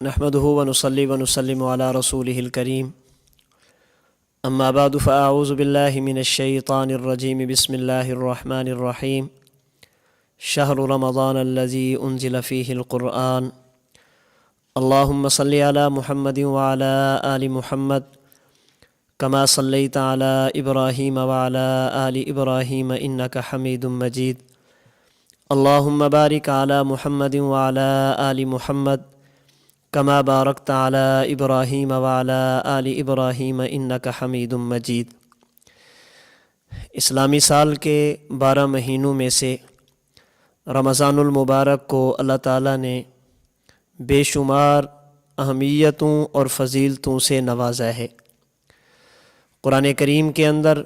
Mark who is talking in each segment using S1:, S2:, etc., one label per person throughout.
S1: نحمده ونصلي ونسلم على رسوله الكريم اما بعد فاعوذ بالله من الشيطان الرجيم بسم الله الرحمن الرحيم شهر رمضان الذي انزل فيه القرآن اللهم صل على محمد وعلى آل محمد كما صليت على إبراهيم وعلى آل إبراهيم إنك حميد مجيد اللهم بارك على محمد وعلى آل محمد كما باركت على إبراهيم وعلى آل إبراهيم إنك حميد مجيد۔ اسلامی سال کے 12 مہینوں میں سے رمضان المبارک کو اللہ تعالیٰ نے بے شمار اہمیتوں اور فضیلتوں سے نوازا ہے۔ قرآن کریم کے اندر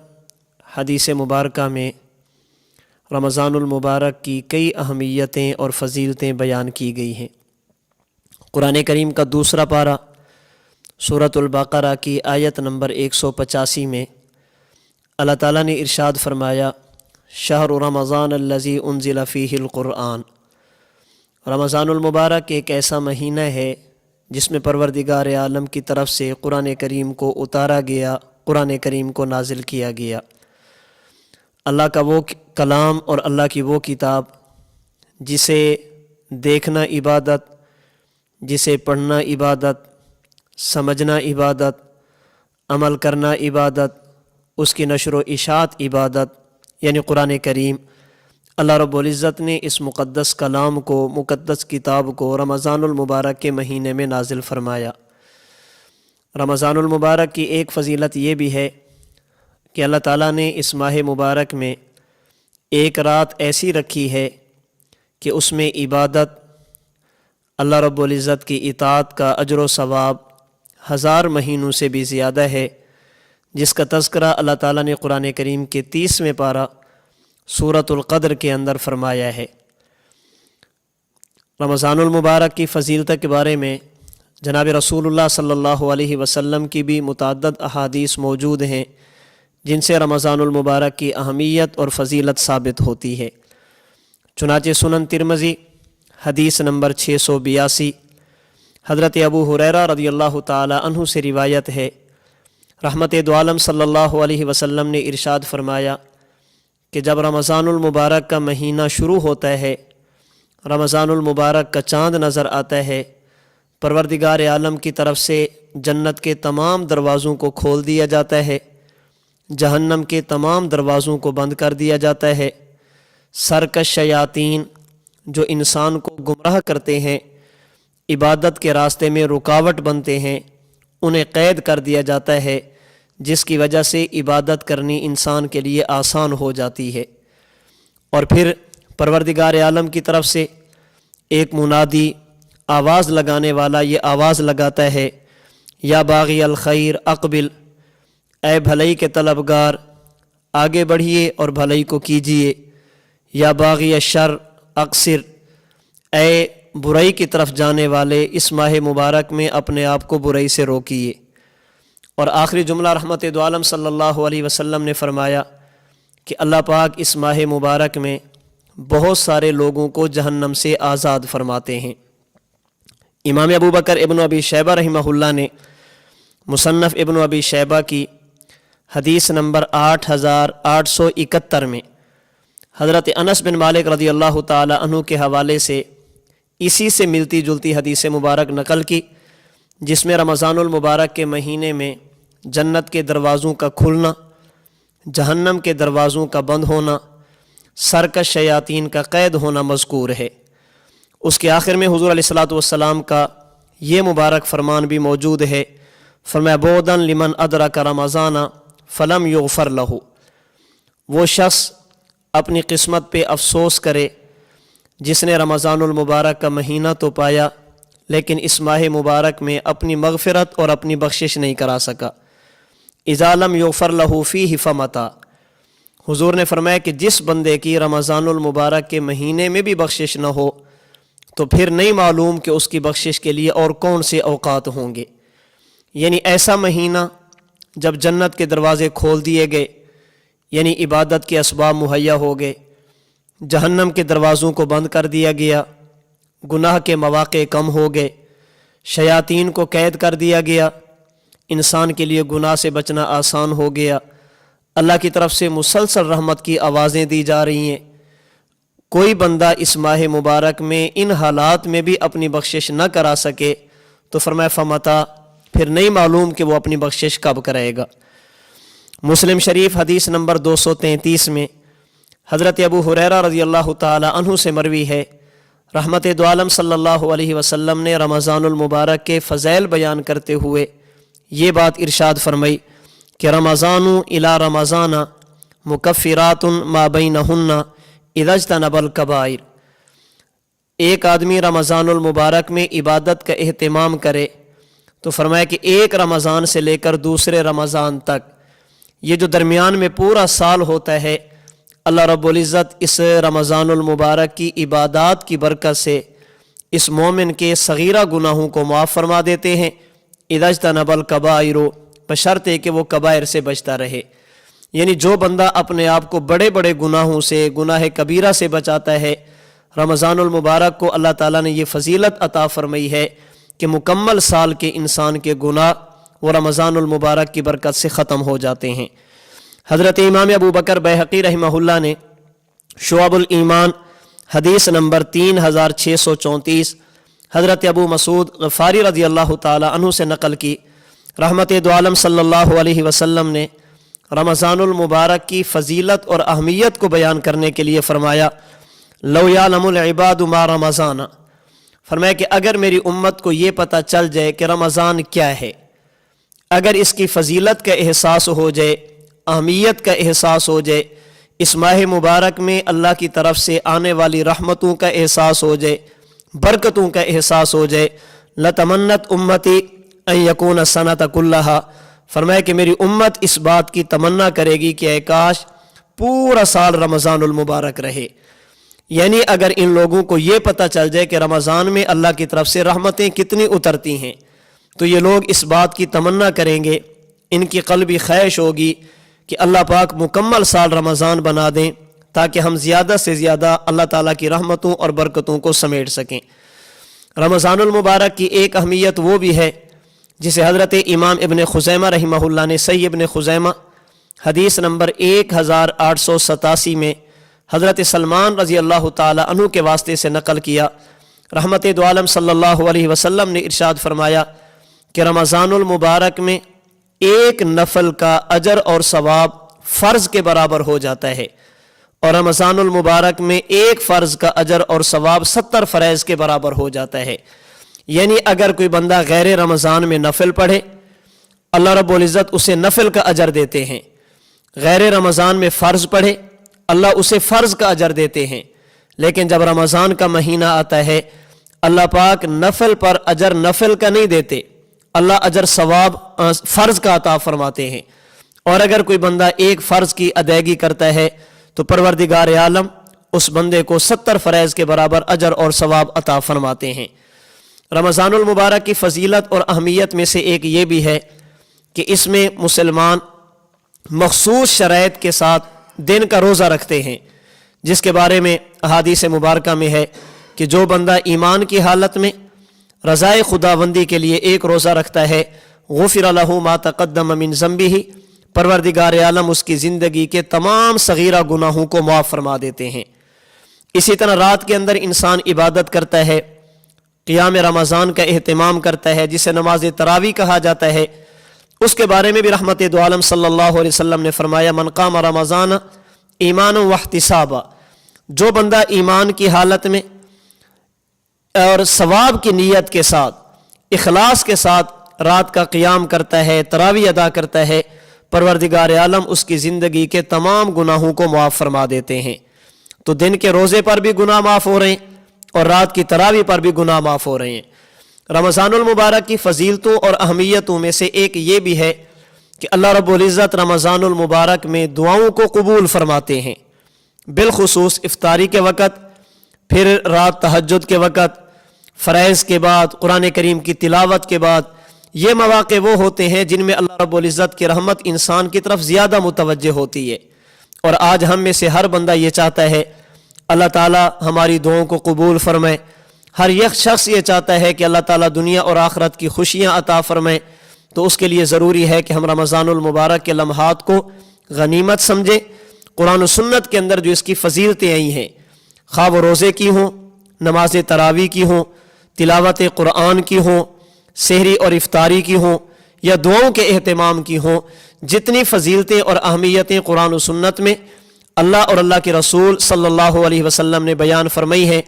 S1: حدیث مبارکہ میں رمضان المبارک کی کئی اہمیتیں اور فضیلتیں بیان کی گئی ہیں۔ قرآن کریم کا دوسرا پارہ سورۃ البقرہ کی آیت نمبر 185 میں اللہ تعالیٰ نے ارشاد فرمایا شہر رمضان الذی انزل فیہ القرآن، رمضان المبارک ایک ایسا مہینہ ہے جس میں پروردگار عالم کی طرف سے قرآن کریم کو اتارا گیا، قرآن کریم کو نازل کیا گیا۔ اللہ کا وہ کلام اور اللہ کی وہ کتاب جسے دیکھنا عبادت، جسے پڑھنا عبادت، سمجھنا عبادت، عمل کرنا عبادت، اس کی نشر و اشاعت عبادت، یعنی قرآن کریم۔ اللہ رب العزت نے اس مقدس کلام کو، مقدس کتاب کو رمضان المبارک کے مہینے میں نازل فرمایا۔ رمضان المبارک کی ایک فضیلت یہ بھی ہے کہ اللہ تعالیٰ نے اس ماہ مبارک میں ایک رات ایسی رکھی ہے کہ اس میں عبادت، اللہ رب العزت کی اطاعت کا اجر و ثواب 1000 مہینوں سے بھی زیادہ ہے، جس کا تذکرہ اللہ تعالیٰ نے قرآن کریم کے 30ویں پارہ سورۃ القدر کے اندر فرمایا ہے۔ رمضان المبارک کی فضیلت کے بارے میں جناب رسول اللہ صلی اللہ علیہ وسلم کی بھی متعدد احادیث موجود ہیں جن سے رمضان المبارک کی اہمیت اور فضیلت ثابت ہوتی ہے۔ چنانچہ سنن ترمذی حدیث نمبر 682 حضرت ابو ہریرہ رضی اللہ تعالی عنہ سے روایت ہے، رحمت دو عالم صلی اللہ علیہ وسلم نے ارشاد فرمایا کہ جب رمضان المبارک کا مہینہ شروع ہوتا ہے، رمضان المبارک کا چاند نظر آتا ہے، پروردگار عالم کی طرف سے جنت کے تمام دروازوں کو کھول دیا جاتا ہے، جہنم کے تمام دروازوں کو بند کر دیا جاتا ہے، سرکش شیاطین جو انسان کو گمراہ کرتے ہیں، عبادت کے راستے میں رکاوٹ بنتے ہیں، انہیں قید کر دیا جاتا ہے، جس کی وجہ سے عبادت کرنی انسان کے لیے آسان ہو جاتی ہے۔ اور پھر پروردگار عالم کی طرف سے ایک منادی، آواز لگانے والا یہ آواز لگاتا ہے، یا باغی الخیر اقبل، اے بھلائی کے طلبگار آگے بڑھیے اور بھلائی کو کیجیے، یا باغی الشر اقصر، اے برائی کی طرف جانے والے اس ماہ مبارک میں اپنے آپ کو برائی سے روکیے۔ اور آخری جملہ رحمت دو عالم صلی اللہ علیہ وسلم نے فرمایا کہ اللہ پاک اس ماہ مبارک میں بہت سارے لوگوں کو جہنم سے آزاد فرماتے ہیں۔ امام ابو بکر ابن ابی شیبہ رحمہ اللہ نے مصنف ابن ابی شیبہ کی حدیث نمبر 8871 میں حضرت انس بن مالک رضی اللہ تعالی عنہ کے حوالے سے اسی سے ملتی جلتی حدیث مبارک نقل کی، جس میں رمضان المبارک کے مہینے میں جنت کے دروازوں کا کھلنا، جہنم کے دروازوں کا بند ہونا، سرکش شیاطین کا قید ہونا مذکور ہے۔ اس کے آخر میں حضور علیہ الصلوۃ والسلام کا یہ مبارک فرمان بھی موجود ہے، فرمایا بودن لمن ادرک رمضان فلم یغفر لہ، وہ شخص اپنی قسمت پہ افسوس کرے جس نے رمضان المبارک کا مہینہ تو پایا لیکن اس ماہ مبارک میں اپنی مغفرت اور اپنی بخشش نہیں کرا سکا۔ اذا لم یغفر لہ فیہ فمتى، حضور نے فرمایا کہ جس بندے کی رمضان المبارک کے مہینے میں بھی بخشش نہ ہو تو پھر نہیں معلوم کہ اس کی بخشش کے لیے اور کون سے اوقات ہوں گے۔ یعنی ایسا مہینہ جب جنت کے دروازے کھول دیے گئے، یعنی عبادت کے اسباب مہیا ہو گئے، جہنم کے دروازوں کو بند کر دیا گیا، گناہ کے مواقع کم ہو گئے، शयातीन को कैद कर दिया गया, इंसान के लिए गुनाह से बचना आसान हो गया, अल्लाह की तरफ से मुसलसल रहमत की आवाज़ें दी जा रही हैं। कोई बंदा इस माह मुबारक में इन हालात में भी अपनी बख्शिश न करा सके तो फरमाया फमता, फिर नहीं मालूम कि वो अपनी बख्शिश कब कराएगा। मुस्लिम शरीफ हदीस नंबर 233 में हज़रत अबू हुरैरा रज़ी अल्लाह ताला अन्हु से मरवी है, रहमत दो आलम सल्लल्लाहु अलैहि वसल्लम ने रमज़ानुल मुबारक के फ़ज़ैल बयान करते हुए ये बात इरशाद फरमाई कि रमज़ानु इला रमज़ाना मुकफ़िरातुन मा बैनहुन्ना इज़ा इज्तनबल कबाइर। एक आदमी रमज़ानुल मुबारक में इबादत का एहतिमाम करे तो फरमाया कि एक रमज़ान से लेकर दूसरे रमज़ान तक, ये जो दरमियान में पूरा साल होता है, अल्लाह रब्बुल इज़्ज़त इस रमज़ानुल मुबारक की इबादत की बरकत से इस मोमिन के सगीरा गुनाहों को माफ़ फरमा देते हैं। इज़ा इज्तनबल कबाइर, बशर्ते कि वो कबायर से बचता रहे। यानी जो बंदा अपने आप को बड़े बड़े गुनाहों से, गुनाह कबीरा से बचाता है, रमज़ानुल मुबारक को अल्लाह ताला ने ये फ़जीलत अता फरमाई है कि मुकम्मल साल के इंसान के गुनाह वो रमज़ानुल मुबारक की बरकत से ख़त्म हो जाते हैं। हज़रत इमाम अबू बकर बैहक़ी रहमहुल्लाह ने शुअबुल ईमान हदीस नंबर 3634 हज़रत अबू मसूद ग़फ़ारी रज़ी अल्लाह ताला अन्हु से नक़ल की, रहमत दो आलम सल्लल्लाहु अलैहि वसल्लम ने रमज़ानुल मुबारक की फ़जीलत और अहमियत को बयान करने के लिए फ़रमाया, लौ यालमुल इबादु मा रमज़ाना, फरमाया कि अगर मेरी उम्मत को ये पता चल जाए कि रमज़ान क्या है, अगर इसकी फ़जीलत का एहसास हो जाए, अहमियत का एहसास हो जाए, इस माह मुबारक में अल्लाह की तरफ से आने वाली रहमतों का एहसास हो जाए, बरकतों का एहसास हो जाए, लतमन्नत उम्मती अन यकून सनत कुल्लहा, फरमाया कि मेरी उम्मत इस बात की तमन्ना करेगी कि ऐ काश पूरा साल रमज़ानुल मुबारक रहे। यानी अगर इन लोगों को ये पता चल जाए कि रमज़ान में अल्लाह की तरफ से रहमतें कितनी उतरती हैं, तो ये लोग इस बात की तमन्ना करेंगे, इनकी क़ल्बी ख्वाहिश होगी कि अल्लाह पाक मुकम्मल साल रमज़ान बना दें ताकि हम ज़्यादा से ज़्यादा अल्लाह ताला की रहमतों और बरकतों को समेट सकें। रमज़ानुल मुबारक की एक अहमियत वो भी है जिसे हज़रत इमाम इब्न खुज़ैमा रहमहुल्लाह ने सही इब्न खुज़ैमा हदीस नंबर 1887 में हज़रत सलमान रज़ी अल्लाह ताला अन्हु के वास्ते से नक़ल किया। रहमत दो आलम सल्लल्लाहु अलैहि वसल्लम ने इरशाद फरमाया कि रमज़ानुल मुबारक में एक नफल का अजर और सवाब फ़र्ज़ के बराबर हो जाता है, और रमज़ानुल मुबारक में एक फ़र्ज़ का अजर और सवाब 70 फ़रैज़ के बराबर हो जाता है। यानी अगर कोई बंदा गैर रमज़ान में नफल पढ़े, अल्लाह रब्बुल इज़्ज़त उसे नफल का अजर देते हैं। गैर रमज़ान में फ़र्ज़ पढ़े, अल्लाह उसे फ़र्ज़ का अजर देते हैं। लेकिन जब रमज़ान का महीना आता है, अल्लाह पाक नफल पर अजर नफल का नहीं देते, अल्लाह अजर सवाब फ़र्ज़ का अता फरमाते हैं। और अगर कोई बंदा एक फ़र्ज़ की अदायगी करता है तो परवरदिगार आलम उस बंदे को 70 फ़रैज़ के बराबर अजर और सवाब अता फरमाते हैं। रमज़ानुल मुबारक की फ़जीलत और अहमियत में से एक ये भी है कि इसमें मुसलमान मख़सूस शराइत के साथ दिन का रोज़ा रखते हैं, जिसके बारे में अहादीस मुबारका में है कि जो बंदा ईमान की हालत में रज़ाए खुदाबंदी के लिए एक रोज़ा रखता है, गुफ़िर लहू मा तक़द्दम मिन ज़ंबिही, परवरदिगार आलम उसकी ज़िंदगी के तमाम सगीरा गुनाहों को माफ़ फरमा देते हैं। इसी तरह रात के अंदर इंसान इबादत करता है, क़ियाम रमज़ान का एहतिमाम करता है, जिसे नमाज तरावी कहा जाता है, उसके बारे में भी रहमत दो आलम सल्लल्लाहु अलैहि वसल्लम ने फरमाया, मन क़ाम रमज़ान ईमान व इहतिसाबा, जो बंदा ईमान की हालत में और सवाब की नीयत के साथ, इखलास के साथ रात का क़ियाम करता है, तरावी अदा करता है, परवरदिगार आलम उसकी ज़िंदगी के तमाम गुनाहों को माफ़ फरमा देते हैं। तो दिन के रोज़े पर भी गुनाह माफ़ हो रहे हैं और रात की तरावी पर भी गुनाह माफ़ हो रहे हैं। रमज़ानुल मुबारक की फ़जीलतों और अहमियतों में से एक ये भी है कि अल्लाह रब्बुल इज़्ज़त रमज़ानुल मुबारक में दुआओं को कबूल फरमाते हैं, बिलखुसूस इफ्तारी के वक़्त, फिर रात तहज्जुद के वक़्त, फ़रैज़ के बाद, कुरान करीम की तिलावत के बाद। ये मौक़े वो होते हैं जिनमें अल्लाह रब्बुल इज़्ज़त की रहमत इंसान की तरफ ज़्यादा मुतवज्जे होती है। और आज हम में से हर बंदा ये चाहता है अल्लाह ताला हमारी दुआओं को कबूल फरमाए, ہر یک شخص یہ چاہتا ہے کہ اللہ تعالیٰ دنیا اور آخرت کی خوشیاں عطا فرمائے، تو اس کے لیے ضروری ہے کہ ہم رمضان المبارک کے لمحات کو غنیمت سمجھیں۔ قرآن و سنت کے اندر جو اس کی فضیلتیں آئی ہیں، خواہ وہ روزے کی ہوں، نماز تراویح کی ہوں، تلاوت قرآن کی ہوں، سحری اور افطاری کی ہوں، یا دعاؤں کے اہتمام کی ہوں، جتنی فضیلتیں اور اہمیتیں قرآن و سنت میں اللہ اور اللہ کے رسول صلی اللہ علیہ وسلم نے بیان فرمائی ہیں،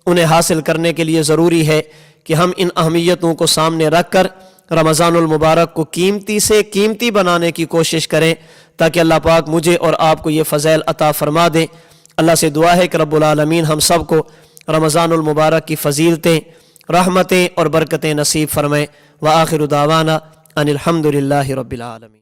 S1: انہیں حاصل کرنے کے لیے ضروری ہے کہ ہم ان اہمیتوں کو سامنے رکھ کر رمضان المبارک کو قیمتی سے قیمتی بنانے کی کوشش کریں، تاکہ اللہ پاک مجھے اور آپ کو یہ فضائل عطا فرما دے۔ اللہ سے دعا ہے کہ رب العالمین ہم سب کو رمضان المبارک کی فضیلتیں، رحمتیں اور برکتیں نصیب فرمائے۔ وآخر دعوانا ان الحمد للہ رب العالمین۔